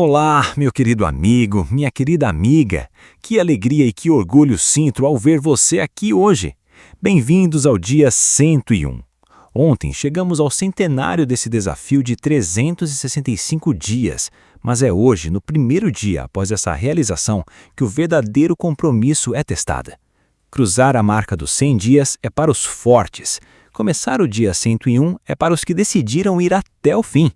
Olá, meu querido amigo, minha querida amiga. Que alegria e que orgulho sinto ao ver você aqui hoje. Bem-vindos ao dia 101. Ontem chegamos ao centenário desse desafio de 365 dias, mas é hoje, no primeiro dia após essa realização, que o verdadeiro compromisso é testado. Cruzar a marca dos 100 dias é para os fortes. Começar o dia 101 é para os que decidiram ir até o fim.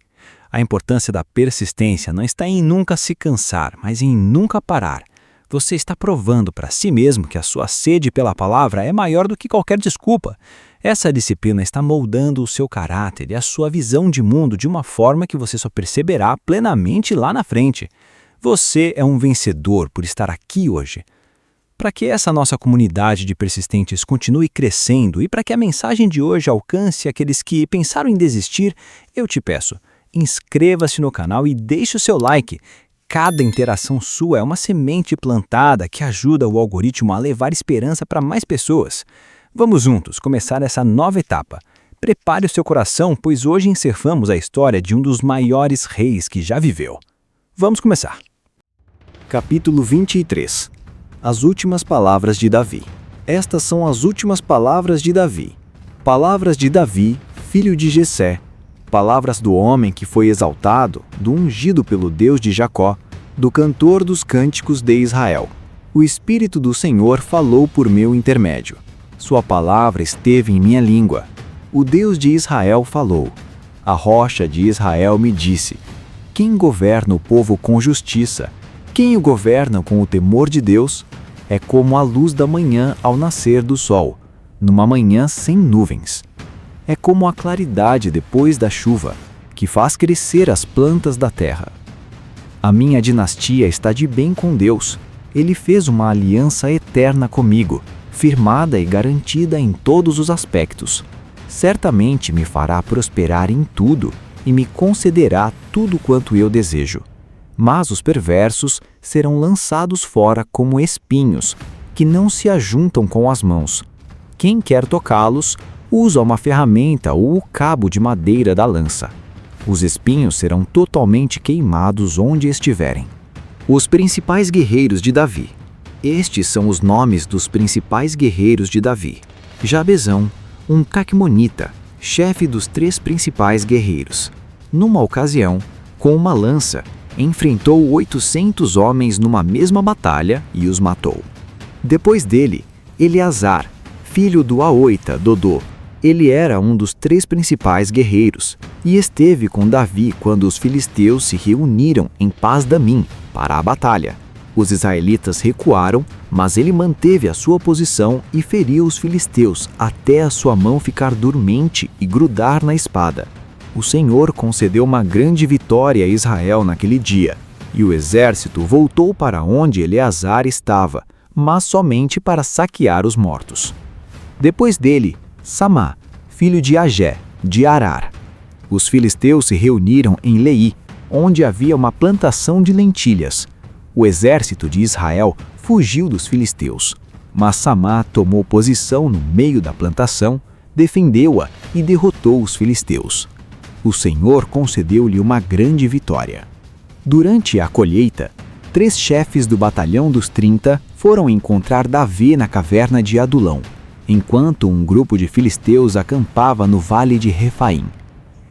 A importância da persistência não está em nunca se cansar, mas em nunca parar. Você está provando para si mesmo que a sua sede pela palavra é maior do que qualquer desculpa. Essa disciplina está moldando o seu caráter e a sua visão de mundo de uma forma que você só perceberá plenamente lá na frente. Você é um vencedor por estar aqui hoje. Para que essa nossa comunidade de persistentes continue crescendo e para que a mensagem de hoje alcance aqueles que pensaram em desistir, eu te peço, inscreva-se no canal e deixe o seu like. Cada interação sua é uma semente plantada que ajuda o algoritmo a levar esperança para mais pessoas. Vamos juntos começar essa nova etapa. Prepare o seu coração, pois hoje encerramos a história de um dos maiores reis que já viveu. Vamos começar. Capítulo 23. As últimas palavras de Davi. Estas são as últimas palavras de Davi. Palavras de Davi, filho de Jessé. Palavras do homem que foi exaltado, do ungido pelo Deus de Jacó, do cantor dos cânticos de Israel. O Espírito do Senhor falou por meu intermédio. Sua palavra esteve em minha língua. O Deus de Israel falou. A rocha de Israel me disse: quem governa o povo com justiça? Quem o governa com o temor de Deus? É como a luz da manhã ao nascer do sol, numa manhã sem nuvens. É como a claridade depois da chuva, que faz crescer as plantas da terra. A minha dinastia está de bem com Deus. Ele fez uma aliança eterna comigo, firmada e garantida em todos os aspectos. Certamente me fará prosperar em tudo e me concederá tudo quanto eu desejo. Mas os perversos serão lançados fora como espinhos, que não se ajuntam com as mãos. Quem quer tocá-los, usa uma ferramenta ou o cabo de madeira da lança. Os espinhos serão totalmente queimados onde estiverem. Os principais guerreiros de Davi. Estes são os nomes dos principais guerreiros de Davi. Jabezão, um caquemonita, chefe dos 3 principais guerreiros. Numa ocasião, com uma lança, enfrentou 800 homens numa mesma batalha e os matou. Depois dele, Eleazar, filho do Aoita, Dodô. Ele era um dos 3 principais guerreiros e esteve com Davi quando os filisteus se reuniram em Pas-damim para a batalha. Os israelitas recuaram, mas ele manteve a sua posição e feriu os filisteus até a sua mão ficar dormente e grudar na espada. O Senhor concedeu uma grande vitória a Israel naquele dia, e o exército voltou para onde Eleazar estava, mas somente para saquear os mortos. Depois dele, Samá, filho de Agé, de Arar. Os filisteus se reuniram em Leí, onde havia uma plantação de lentilhas. O exército de Israel fugiu dos filisteus, mas Samá tomou posição no meio da plantação, defendeu-a e derrotou os filisteus. O Senhor concedeu-lhe uma grande vitória. Durante a colheita, 3 chefes do batalhão dos 30 foram encontrar Davi na caverna de Adulão, enquanto um grupo de filisteus acampava no vale de Refaim.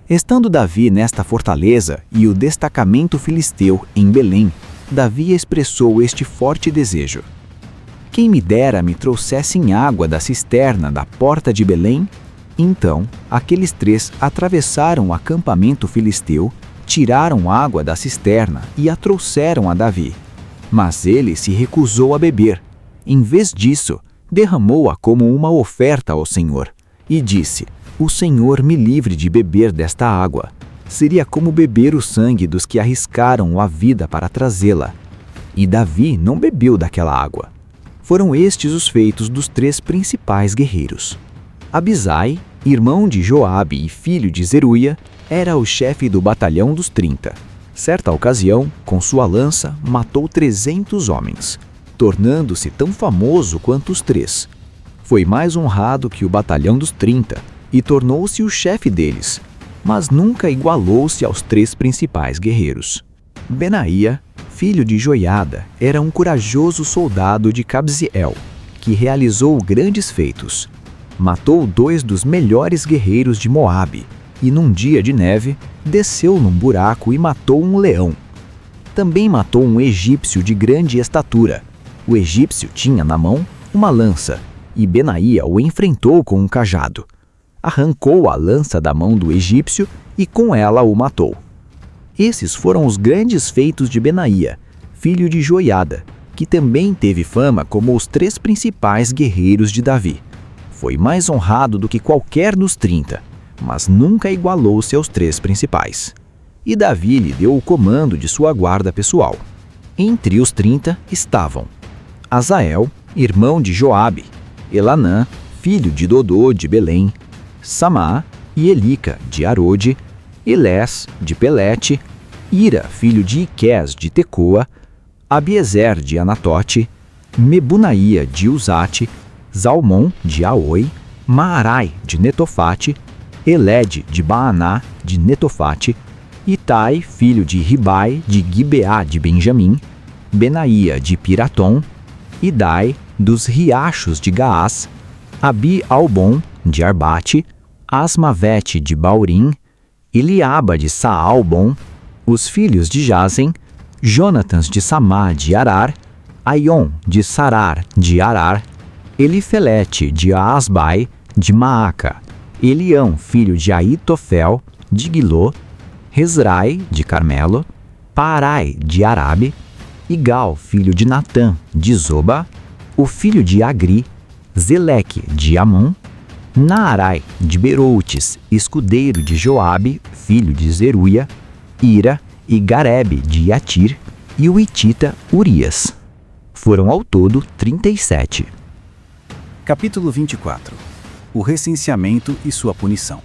Estando Davi nesta fortaleza e o destacamento filisteu em Belém, Davi expressou este forte desejo: quem me dera me trouxessem água da cisterna da porta de Belém? Então, aqueles 3 atravessaram o acampamento filisteu, tiraram água da cisterna e a trouxeram a Davi. Mas ele se recusou a beber. Em vez disso, derramou-a como uma oferta ao Senhor, e disse: o Senhor me livre de beber desta água. Seria como beber o sangue dos que arriscaram a vida para trazê-la. E Davi não bebeu daquela água. Foram estes os feitos dos 3 principais guerreiros. Abisai, irmão de Joabe e filho de Zeruia, era o chefe do batalhão dos 30. Certa ocasião, com sua lança, matou 300 homens, tornando-se tão famoso quanto os 3. Foi mais honrado que o batalhão dos 30 e tornou-se o chefe deles, mas nunca igualou-se aos 3 principais guerreiros. Benaía, filho de Joiada, era um corajoso soldado de Cabziel, que realizou grandes feitos. Matou 2 dos melhores guerreiros de Moabe, e num dia de neve, desceu num buraco e matou um leão. Também matou um egípcio de grande estatura. O egípcio tinha na mão uma lança, e Benaía o enfrentou com um cajado. Arrancou a lança da mão do egípcio e com ela o matou. Esses foram os grandes feitos de Benaía, filho de Joiada, que também teve fama como os 3 principais guerreiros de Davi. Foi mais honrado do que qualquer dos 30, mas nunca igualou seus 3 principais. E Davi lhe deu o comando de sua guarda pessoal. Entre os 30 estavam Azael, irmão de Joabe, Elanã, filho de Dodô de Belém, Samá e Elica de Arode, Elés de Pelete, Ira, filho de Iqués de Tecoa, Abiezer de Anatote, Mebunaía de Uzate, Zalmon de Aoi, Maarai de Netofate, Elede de Baaná de Netofate, Itai, filho de Ribai de Gibeá de Benjamim, Benaía de Piratom, Idai dos riachos de Gaás, Abi-Albon de Arbate, Asmavete de Baurim, Eliaba de Saalbon, os filhos de Jazen, Jonatans de Samá de Arar, Aion de Sarar de Arar, Elifelete de Asbai de Maaca, Elião, filho de Aitofel de Guilô, Rezrai de Carmelo, Parai de Arabe, Igal, filho de Natã de Zoba, o filho de Agri, Zeleque de Amon, Naarai de Beroutes, escudeiro de Joabe, filho de Zeruia, Ira e Garebe de Yatir, e o hitita Urias. Foram ao todo 37. Capítulo 24. O recenseamento e sua punição.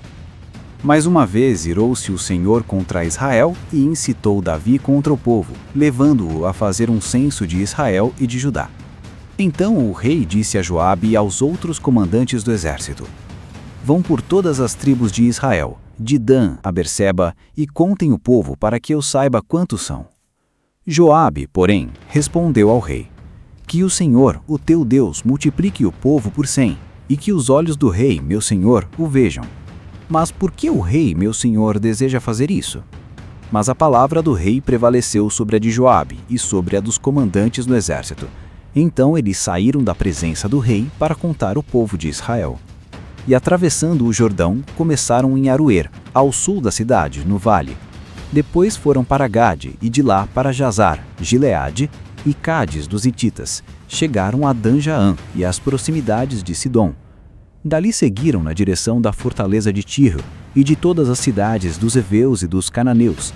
Mais uma vez irou-se o Senhor contra Israel e incitou Davi contra o povo, levando-o a fazer um censo de Israel e de Judá. Então o rei disse a Joabe e aos outros comandantes do exército: Vão por todas as tribos de Israel, de Dan a Berseba, e contem o povo para que eu saiba quantos são. Joabe, porém, respondeu ao rei: Que o Senhor, o teu Deus, multiplique o povo por 100, e que os olhos do rei, meu senhor, o vejam. Mas por que o rei, meu senhor, deseja fazer isso? Mas a palavra do rei prevaleceu sobre a de Joabe e sobre a dos comandantes do exército. Então eles saíram da presença do rei para contar o povo de Israel. E atravessando o Jordão, começaram em Aroer, ao sul da cidade, no vale. Depois foram para Gade e de lá para Jazar, Gileade e Cádiz dos hititas. Chegaram a Dan-Jaã e às proximidades de Sidom. Dali seguiram na direção da fortaleza de Tiro e de todas as cidades dos heveus e dos cananeus.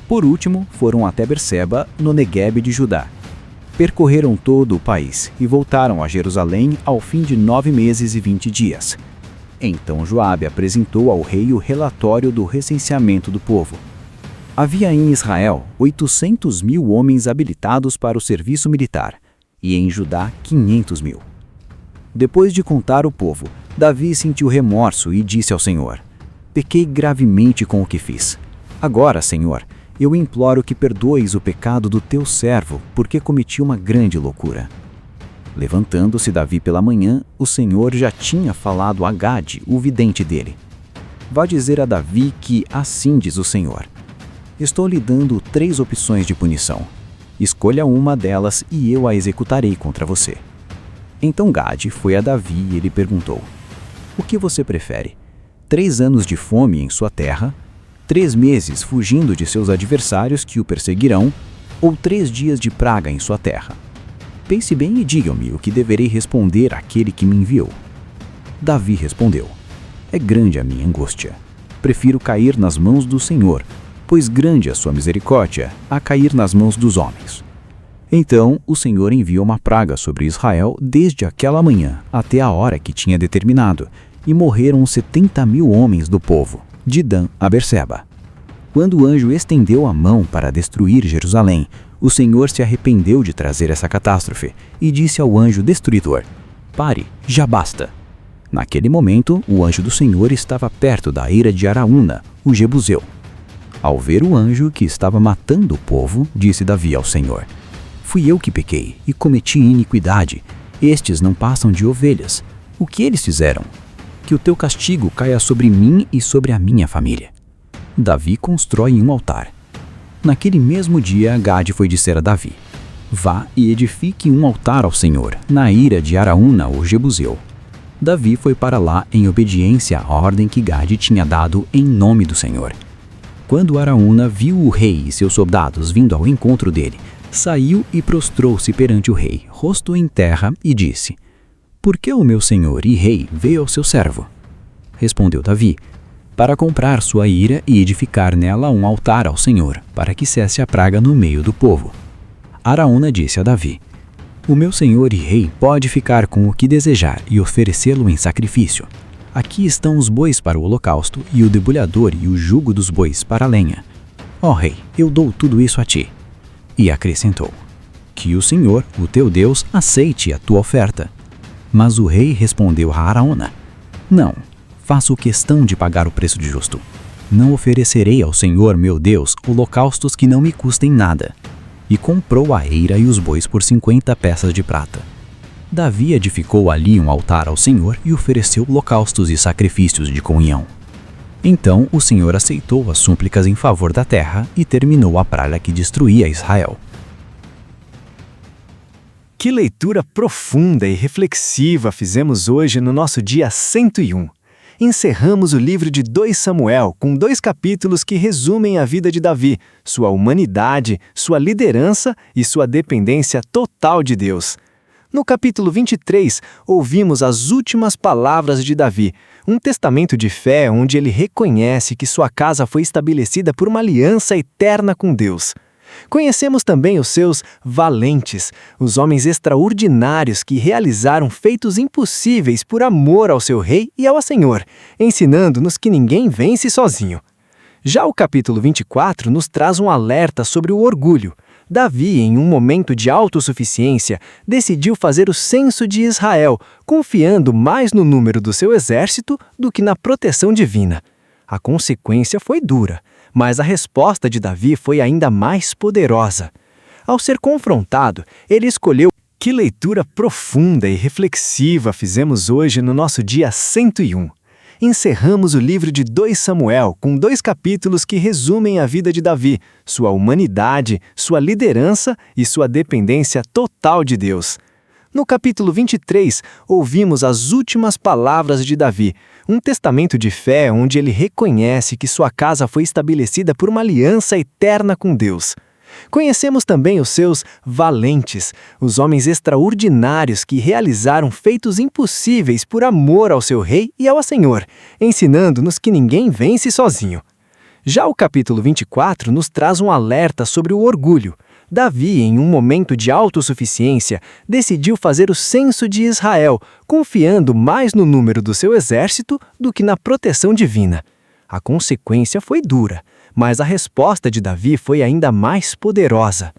Por último, foram até Berseba, no Neguebe de Judá. Percorreram todo o país e voltaram a Jerusalém ao fim de 9 meses e 20 dias. Então Joabe apresentou ao rei o relatório do recenseamento do povo. Havia em Israel 800.000 homens habilitados para o serviço militar, e em Judá 500.000. Depois de contar o povo, Davi sentiu remorso e disse ao Senhor: Pequei gravemente com o que fiz. Agora, Senhor, eu imploro que perdoes o pecado do teu servo, porque cometi uma grande loucura. Levantando-se Davi pela manhã, o Senhor já tinha falado a Gade, o vidente dele. Vá dizer a Davi que assim diz o Senhor: Estou lhe dando 3 opções de punição. Escolha uma delas e eu a executarei contra você. Então Gade foi a Davi e ele perguntou: O que você prefere? 3 anos de fome em sua terra, 3 meses fugindo de seus adversários que o perseguirão, ou 3 dias de praga em sua terra? Pense bem e digam-me o que deverei responder àquele que me enviou. Davi respondeu: É grande a minha angústia. Prefiro cair nas mãos do Senhor, pois grande a sua misericórdia, a cair nas mãos dos homens. Então o Senhor enviou uma praga sobre Israel desde aquela manhã até a hora que tinha determinado, e morreram 70.000 homens do povo, de Dan a Berseba. Quando o anjo estendeu a mão para destruir Jerusalém, o Senhor se arrependeu de trazer essa catástrofe e disse ao anjo destruidor: Pare, já basta. Naquele momento, o anjo do Senhor estava perto da eira de Araúna, o Jebuseu. Ao ver o anjo que estava matando o povo, disse Davi ao Senhor: Fui eu que pequei e cometi iniquidade. Estes não passam de ovelhas. O que eles fizeram? Que o teu castigo caia sobre mim e sobre a minha família. Davi constrói um altar. Naquele mesmo dia, Gade foi dizer a Davi: Vá e edifique um altar ao Senhor, na ira de Araúna, o Jebuseu. Davi foi para lá em obediência à ordem que Gade tinha dado em nome do Senhor. Quando Araúna viu o rei e seus soldados vindo ao encontro dele, saiu e prostrou-se perante o rei, rosto em terra, e disse: Por que o meu senhor e rei veio ao seu servo? Respondeu Davi: Para comprar sua ira e edificar nela um altar ao Senhor, para que cesse a praga no meio do povo. Araúna disse a Davi: O meu senhor e rei pode ficar com o que desejar e oferecê-lo em sacrifício. Aqui estão os bois para o holocausto e o debulhador e o jugo dos bois para a lenha. Ó rei, eu dou tudo isso a ti. E acrescentou: Que o Senhor, o teu Deus, aceite a tua oferta. Mas o rei respondeu a Araúna: Não, faço questão de pagar o preço justo. Não oferecerei ao Senhor, meu Deus, holocaustos que não me custem nada. E comprou a eira e os bois por 50 peças de prata. Davi edificou ali um altar ao Senhor e ofereceu holocaustos e sacrifícios de comunhão. Então o Senhor aceitou as súplicas em favor da terra e terminou a praga que destruía Israel. Que leitura profunda e reflexiva fizemos hoje no nosso dia 101. Encerramos o livro de 2 Samuel com 2 capítulos que resumem a vida de Davi, sua humanidade, sua liderança e sua dependência total de Deus. No capítulo 23, ouvimos as últimas palavras de Davi, um testamento de fé onde ele reconhece que sua casa foi estabelecida por uma aliança eterna com Deus. Conhecemos também os seus valentes, os homens extraordinários que realizaram feitos impossíveis por amor ao seu rei e ao Senhor, ensinando-nos que ninguém vence sozinho. Já o capítulo 24 nos traz um alerta sobre o orgulho. Davi, em um momento de autossuficiência, decidiu fazer o censo de Israel, confiando mais no número do seu exército do que na proteção divina. A consequência foi dura, mas a resposta de Davi foi ainda mais poderosa. Ao ser confrontado, ele escolheu. Que leitura profunda e reflexiva fizemos hoje no nosso dia 101. Encerramos o livro de 2 Samuel com 2 capítulos que resumem a vida de Davi, sua humanidade, sua liderança e sua dependência total de Deus. No capítulo 23, ouvimos as últimas palavras de Davi, um testamento de fé onde ele reconhece que sua casa foi estabelecida por uma aliança eterna com Deus. Conhecemos também os seus valentes, os homens extraordinários que realizaram feitos impossíveis por amor ao seu rei e ao Senhor, ensinando-nos que ninguém vence sozinho. Já o capítulo 24 nos traz um alerta sobre o orgulho. Davi, em um momento de autossuficiência, decidiu fazer o censo de Israel, confiando mais no número do seu exército do que na proteção divina. A consequência foi dura, mas a resposta de Davi foi ainda mais poderosa.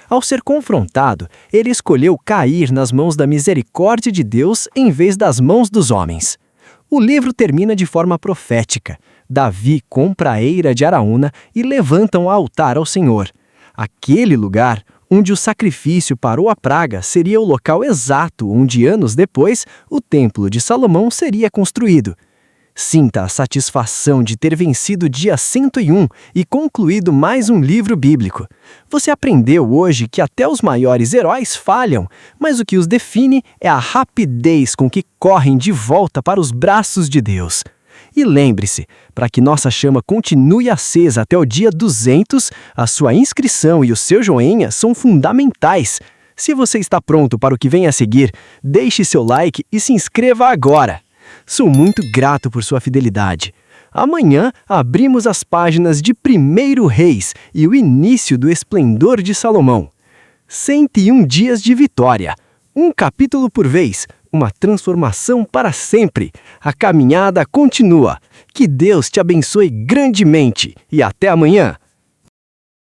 Ao ser confrontado, ele escolheu cair nas mãos da misericórdia de Deus em vez das mãos dos homens. O livro termina de forma profética. Davi compra a eira de Araúna e levanta um altar ao Senhor. Aquele lugar, onde o sacrifício parou a praga, seria o local exato onde, anos depois, o Templo de Salomão seria construído. Sinta a satisfação de ter vencido o dia 101 e concluído mais um livro bíblico. Você aprendeu hoje que até os maiores heróis falham, mas o que os define é a rapidez com que correm de volta para os braços de Deus. E lembre-se, para que nossa chama continue acesa até o dia 200, a sua inscrição e o seu joinha são fundamentais. Se você está pronto para o que vem a seguir, deixe seu like e se inscreva agora. Sou muito grato por sua fidelidade. Amanhã abrimos as páginas de 1 Reis e o início do esplendor de Salomão. 101 dias de vitória, um capítulo por vez, uma transformação para sempre. A caminhada continua. Que Deus te abençoe grandemente e até amanhã.